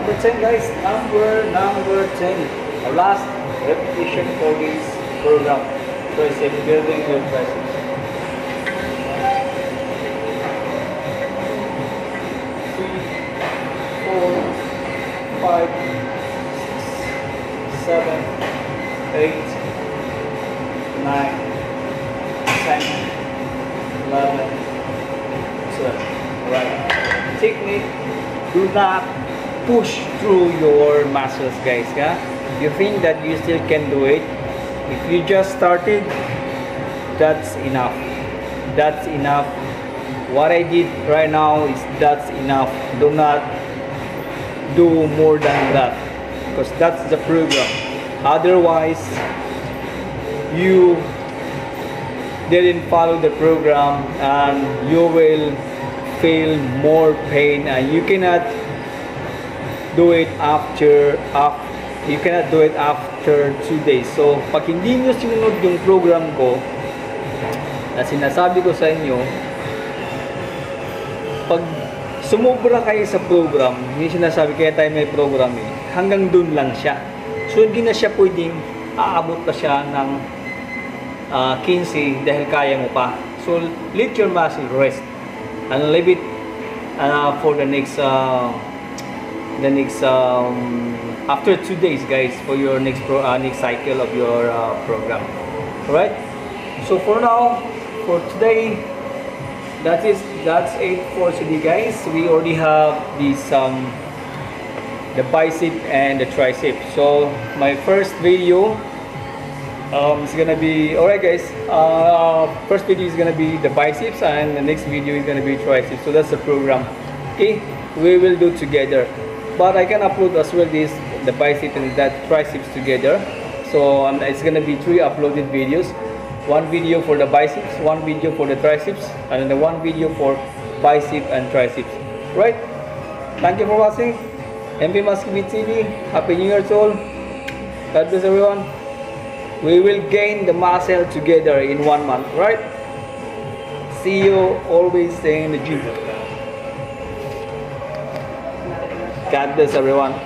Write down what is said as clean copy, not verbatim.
Number 10 guys, number 10. Our last repetition for this program. Tricep, building your triceps. 3, 4, 5, 6, 7, 8, 9, 10, 11, 12. Alright. Technique, do not push through your muscles guys. Yeah? You think that you still can do it. If you just started, that's enough. That's enough. What I did right now is that's enough. Do not do more than that, because that's the program. Otherwise, you didn't follow the program and you will feel more pain, and you cannot do it after 2 days. So pag hindi nyo sinunod yung program ko na sinasabi ko sa inyo, pag sumubra kayo sa program, hindi sinasabi kaya tayo may program hanggang dun lang siya. So hindi na siya pwedeng aabot pa siya ng 15 dahil kaya mo pa. So let your muscle rest and leave it for the next after 2 days guys, for your next cycle of your program. Alright, so for now, for today, that's it for today guys. We already have this the bicep and the tricep. So my first video is gonna be, alright guys, first video is gonna be the biceps and the next video is gonna be triceps. So that's the program. Okay, we will do together, but I can upload as well the bicep and that triceps together. So it's gonna be 3 uploaded videos. 1 video for the biceps, 1 video for the triceps, and then 1 video for bicep and triceps. Right? Thank you for watching. MP Muscle TV. Happy New Year to all. God bless everyone. We will gain the muscle together in 1 month. Right? See you always in the gym. God bless everyone.